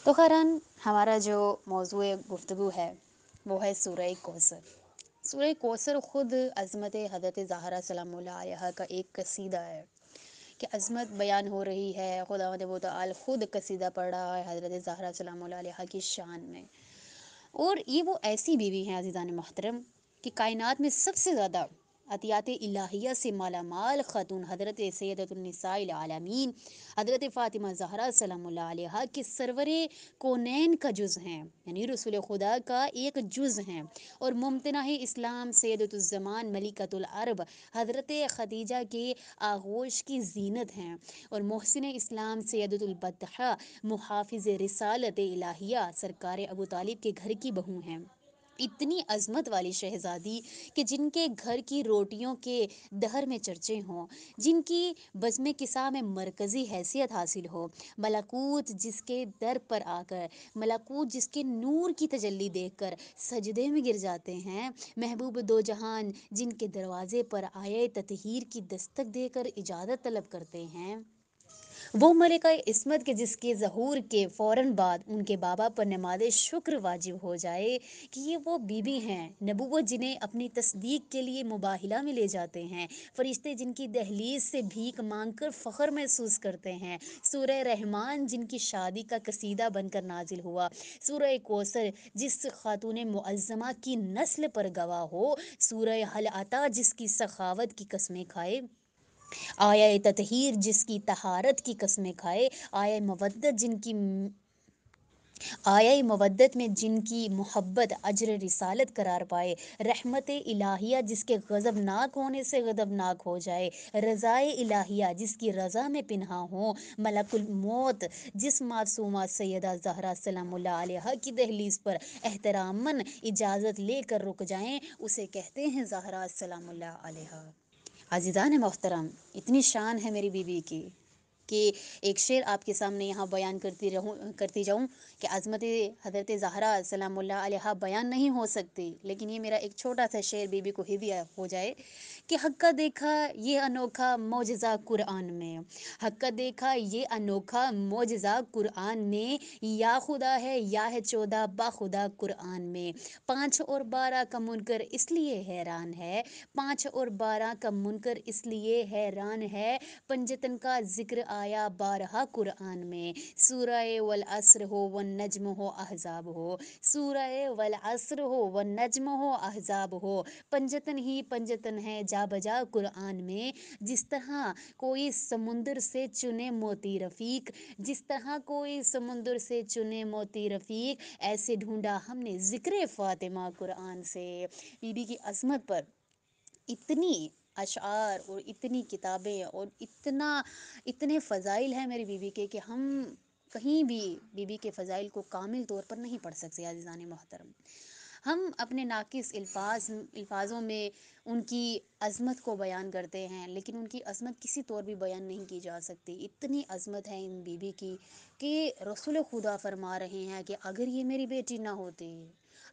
تو خیران ہمارا جو موضوع گفتگو ہے وہ ہے سورہ کوثر۔ سورہ کوثر خود عظمت حضرت زہرا سلام اللہ علیہا کا ایک قصیدہ ہے کہ عظمت بیان ہو رہی ہے، خداوند متعال خود قصیدہ پڑھ رہا ہے حضرت زہرا سلام اللہ علیہا کی شان میں۔ اور یہ وہ ایسی بیوی ہیں عزیزان محترم کہ کائنات میں سب سے زیادہ عطیات الہیہ سے مالا مال خاتون حضرت سیدۃ النساء العالمین حضرت فاطمہ زہرا سلام اللہ علیہا کے سرور کونین کا جز ہیں، یعنی رسول خدا کا ایک جز ہیں، اور ممتنع اسلام سیدۃ الزمان ملکۃ العرب حضرت خدیجہ کے آغوش کی زینت ہیں، اور محسن اسلام سیدۃ البطحاء محافظ رسالت الہیہ سرکار ابو طالب کے گھر کی بہو ہیں۔ اتنی عظمت والی شہزادی کہ جن کے گھر کی روٹیوں کے دہر میں چرچے ہوں، جن کی بزم کسا میں مرکزی حیثیت حاصل ہو، ملکوت جس کے در پر آ کر، ملکوت جس کے نور کی تجلی دیکھ کر سجدے میں گر جاتے ہیں، محبوب دو جہان جن کے دروازے پر آئے تطہیر کی دستک دے کر اجازت طلب کرتے ہیں، وہ ملکہ عصمت کے جس کے ظہور کے فوراً بعد ان کے بابا پر نماز شکر واجب ہو جائے کہ یہ وہ بی بی ہیں نبوت جنہیں اپنی تصدیق کے لیے مباہلہ میں لے جاتے ہیں، فرشتے جن کی دہلیز سے بھیک مانگ کر فخر محسوس کرتے ہیں، سورہ رحمان جن کی شادی کا قصیدہ بن کر نازل ہوا، سورہ کوثر جس خاتون معظمہ کی نسل پر گواہ ہو، سورہ حل عطا جس کی سخاوت کی قسمیں کھائے، آیہ تطہیر جس کی طہارت کی قسمیں کھائے، آیہ مودت میں جن کی محبت اجر رسالت قرار پائے، رحمت الہیہ جس کے غضبناک ہونے سے غضبناک ہو جائے، رضائے الہیہ جس کی رضا میں پنہاں ہو، ملک الموت جس معصومہ سیدہ زہرا سلام اللہ علیہا کی دہلیز پر احتراماً اجازت لے کر رک جائیں، اسے کہتے ہیں زہرا سلام اللہ علیہا۔ عزیزان محترم، اتنی شان ہے میری بیوی کی کہ ایک شعر آپ کے سامنے یہاں بیان کرتی جاؤں کہ عظمت حضرت زہرا سلام اللہ علیہا بیان نہیں ہو سکتی، لیکن یہ میرا ایک چھوٹا سا شعر بیوی کو ہدیہ ہو جائے کہ حق کا دیکھا یہ انوکھا معجزہ قرآن میں، حق کا دیکھا یہ انوکھا معجزہ قرآن میں، یا خدا ہے یا ہے 14 با خدا قرآن میں، 5 اور 12 کا منکر اس لیے حیران ہے، 5 اور 12 کا منکر اس لیے حیران ہے، پنجتن کا ذکر آیا بارہا قرآن میں، سورہ والعصر ہو والنجم ہو احزاب ہو، سورہ والعصر ہو والنجم ہو احزاب ہو، پنجتن ہی پنجتن ہے جا بجا قرآن میں، جس طرح کوئی سمندر سے چنے موتی رفیق، جس طرح کوئی سمندر سے چنے موتی رفیق، ایسے ڈھونڈا ہم نے ذکر فاطمہ قرآن سے۔ بی بی کی عظمت پر اتنی اشعار اور اتنی کتابیں اور اتنے فضائل ہیں میری بیوی کے کہ ہم کہیں بھی بیوی کے فضائل کو کامل طور پر نہیں پڑھ سکتے عزیزان محترم۔ ہم اپنے ناقص الفاظوں میں ان کی عظمت کو بیان کرتے ہیں، لیکن ان کی عظمت کسی طور بھی بیان نہیں کی جا سکتی، اتنی عظمت ہے ان بیوی کی کہ رسول خدا فرما رہے ہیں کہ اگر یہ میری بیٹی نہ ہوتی،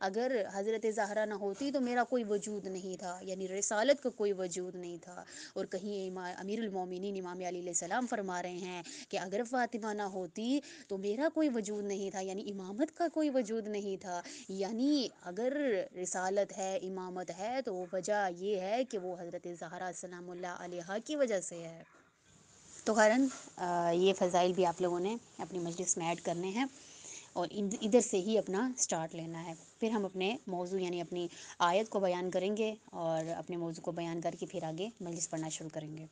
اگر حضرت زہرا نہ ہوتی تو میرا کوئی وجود نہیں تھا، یعنی رسالت کا کوئی وجود نہیں تھا۔ اور کہیں امیر المومنین امام علی علیہ السلام فرما رہے ہیں کہ اگر فاطمہ نہ ہوتی تو میرا کوئی وجود نہیں تھا، یعنی امامت کا کوئی وجود نہیں تھا، یعنی اگر رسالت ہے امامت ہے تو وہ وجہ یہ ہے کہ وہ حضرت زہرا سلام اللہ علیہا کی وجہ سے ہے۔ تو خیراً یہ فضائل بھی آپ لوگوں نے اپنی مجلس میں ایڈ کرنے ہیں اور ادھر سے ہی اپنا سٹارٹ لینا ہے، پھر ہم اپنے موضوع یعنی اپنی آیت کو بیان کریں گے اور اپنے موضوع کو بیان کر کے پھر آگے مجلس پڑھنا شروع کریں گے۔